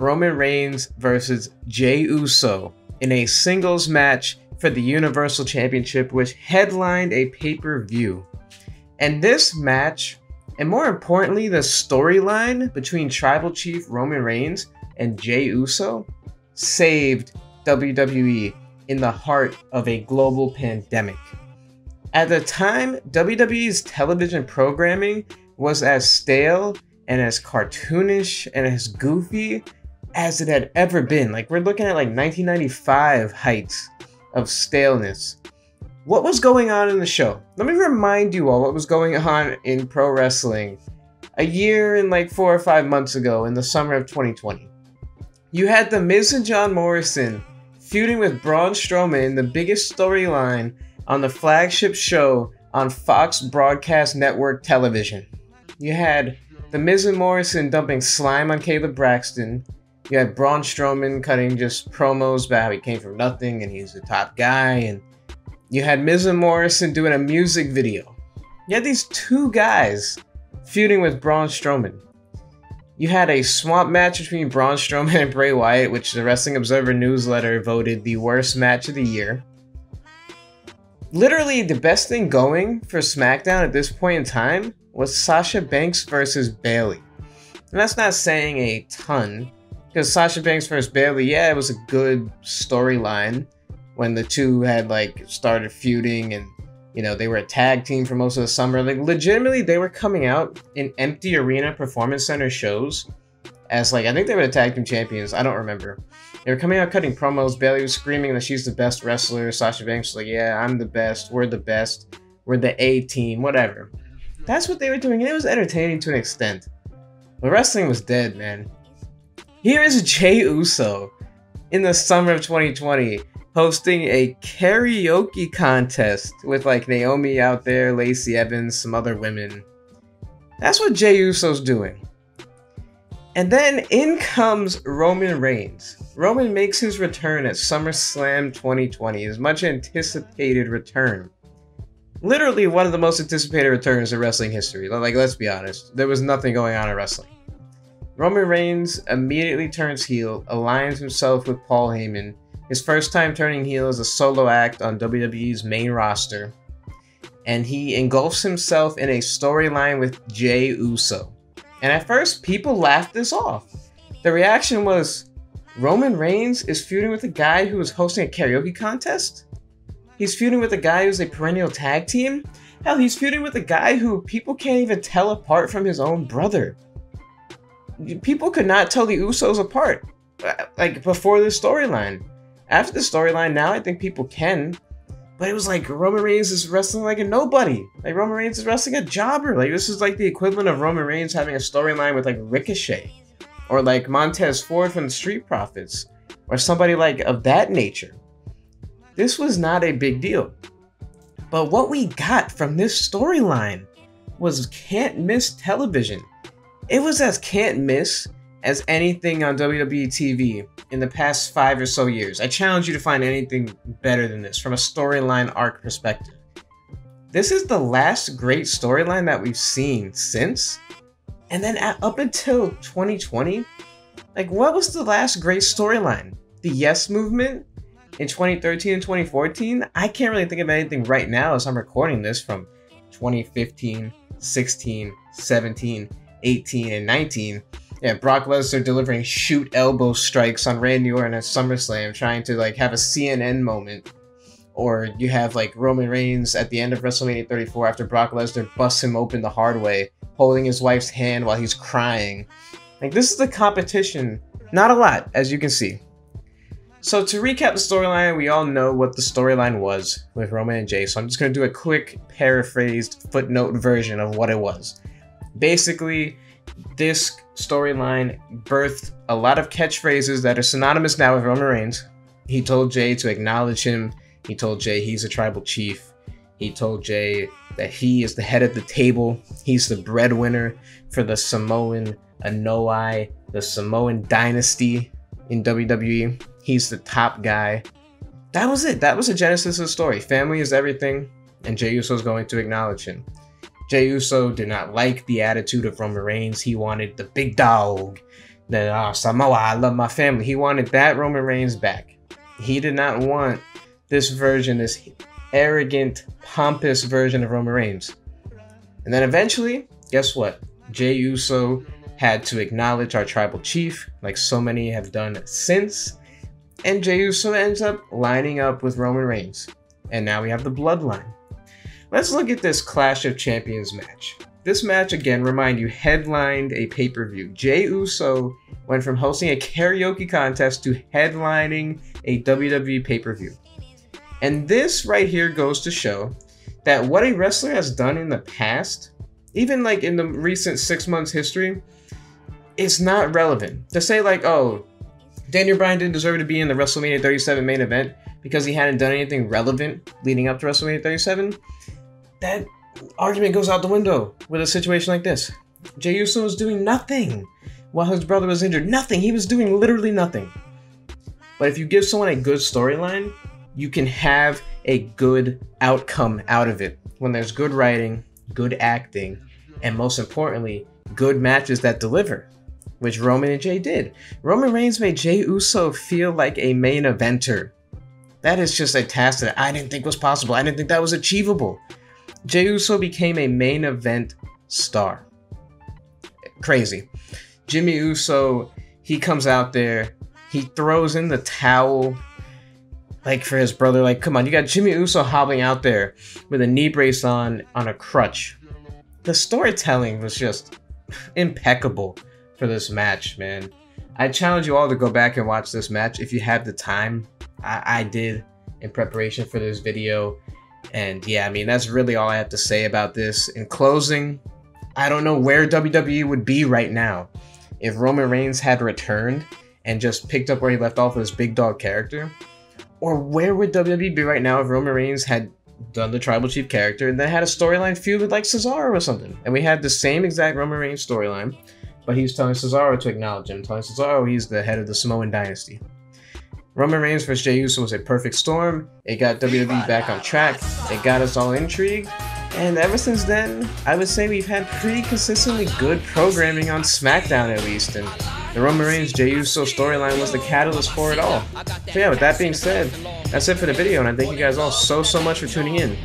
Roman Reigns versus Jey Uso in a singles match for the Universal Championship, which headlined a pay-per-view. And this match, and more importantly, the storyline between Tribal Chief Roman Reigns and Jey Uso, saved WWE in the heart of a global pandemic. At the time, WWE's television programming was as stale and as cartoonish and as goofy as it had ever been. Like, we're looking at like 1995 heights of staleness. What was going on in the show? Let me remind you all what was going on in pro wrestling a year and like 4 or 5 months ago in the summer of 2020. You had The Miz and John Morrison feuding with Braun Strowman in the biggest storyline on the flagship show on Fox Broadcast Network television. You had The Miz and Morrison dumping slime on Caleb Braxton. You had Braun Strowman cutting just promos about how he came from nothing and he's the top guy. And you had Miz and Morrison doing a music video. You had these two guys feuding with Braun Strowman. You had a swamp match between Braun Strowman and Bray Wyatt, which the Wrestling Observer newsletter voted the worst match of the year. Literally, the best thing going for SmackDown at this point in time was Sasha Banks versus Bayley. And that's not saying a ton, because Sasha Banks versus Bayley, yeah, it was a good storyline when the two had like started feuding and, you know, they were a tag team for most of the summer. Like, legitimately, they were coming out in empty arena performance center shows as, like, I think they were the tag team champions. I don't remember. They were coming out cutting promos. Bayley was screaming that she's the best wrestler. Sasha Banks was like, yeah, I'm the best. We're the best. We're the A team. Whatever. That's what they were doing, and it was entertaining to an extent. But wrestling was dead, man. Here is Jey Uso in the summer of 2020 hosting a karaoke contest with like Naomi out there, Lacey Evans, some other women. That's what Jey Uso's doing. And then in comes Roman Reigns. Roman makes his return at SummerSlam 2020, his much anticipated return. Literally one of the most anticipated returns in wrestling history. Like, let's be honest, there was nothing going on in wrestling. Roman Reigns immediately turns heel, aligns himself with Paul Heyman. His first time turning heel as a solo act on WWE's main roster. And he engulfs himself in a storyline with Jey Uso. And at first, people laughed this off. The reaction was, Roman Reigns is feuding with a guy who is hosting a karaoke contest? He's feuding with a guy who's a perennial tag team? Hell, he's feuding with a guy who people can't even tell apart from his own brother. People could not tell the Usos apart, like, before this storyline. After the storyline, now I think people can. But it was like Roman Reigns is wrestling like a nobody. Like, Roman Reigns is wrestling a jobber. Like, this is like the equivalent of Roman Reigns having a storyline with like Ricochet. Or like Montez Ford from the Street Profits. Or somebody like of that nature. This was not a big deal. But what we got from this storyline was can't miss television. It was as can't miss as anything on WWE TV in the past 5 or so years. I challenge you to find anything better than this from a storyline arc perspective. This is the last great storyline that we've seen since. And then up until 2020, like, what was the last great storyline? The Yes Movement in 2013 and 2014? I can't really think of anything right now as I'm recording this from 2015, 16, 17, 18, and 19. Yeah, Brock Lesnar delivering shoot elbow strikes on Randy Orton at SummerSlam, trying to like have a CNN moment. Or you have like Roman Reigns at the end of WrestleMania 34 after Brock Lesnar busts him open the hard way, holding his wife's hand while he's crying. Like, this is the competition. Not a lot, as you can see. So to recap the storyline, we all know what the storyline was with Roman and Jey, so I'm just going to do a quick paraphrased footnote version of what it was. Basically, this storyline birthed a lot of catchphrases that are synonymous now with Roman Reigns. He told Jey to acknowledge him. He told Jey he's a tribal chief. He told Jey that he is the head of the table. He's the breadwinner for the Samoan Anoa'i, the Samoan dynasty in WWE. He's the top guy. That was it. That was the genesis of the story. Family is everything, and Jey Uso is going to acknowledge him. Jey Uso did not like the attitude of Roman Reigns. He wanted the big dog, Then, Samoa, I love my family. He wanted that Roman Reigns back. He did not want this version, this arrogant, pompous version of Roman Reigns. And then eventually, guess what? Jey Uso had to acknowledge our tribal chief, like so many have done since. And Jey Uso ends up lining up with Roman Reigns. And now we have the bloodline. Let's look at this Clash of Champions match. This match, again, remind you, headlined a pay-per-view. Jey Uso went from hosting a karaoke contest to headlining a WWE pay-per-view. And this right here goes to show that what a wrestler has done in the past, even like in the recent 6 months history, is not relevant. To say like, oh, Daniel Bryan didn't deserve to be in the WrestleMania 37 main event because he hadn't done anything relevant leading up to WrestleMania 37, that argument goes out the window with a situation like this. Jey Uso was doing nothing while his brother was injured. Nothing. He was doing literally nothing. But if you give someone a good storyline, you can have a good outcome out of it. When there's good writing, good acting, and most importantly, good matches that deliver, which Roman and Jey did. Roman Reigns made Jey Uso feel like a main eventer. That is just a task that I didn't think was possible. I didn't think that was achievable. Jey Uso became a main event star. Crazy. Jimmy Uso, he comes out there, he throws in the towel, like for his brother. Like, come on, you got Jimmy Uso hobbling out there with a knee brace on a crutch. The storytelling was just impeccable for this match, man. I challenge you all to go back and watch this match if you have the time. I did in preparation for this video. And yeah, I mean, that's really all I have to say about this. In closing, I don't know where WWE would be right now if Roman Reigns had returned and just picked up where he left off with his big dog character. Or where would WWE be right now if Roman Reigns had done the Tribal Chief character and then had a storyline feud with like Cesaro or something? And we had the same exact Roman Reigns storyline, but he's telling Cesaro to acknowledge him, telling Cesaro he's the head of the Samoan dynasty. Roman Reigns vs. Jey Uso was a perfect storm. It got WWE back on track. It got us all intrigued. And ever since then, I would say we've had pretty consistently good programming on SmackDown at least. And the Roman Reigns Jey Uso storyline was the catalyst for it all. So yeah, with that being said, that's it for the video. And I thank you guys all so much for tuning in.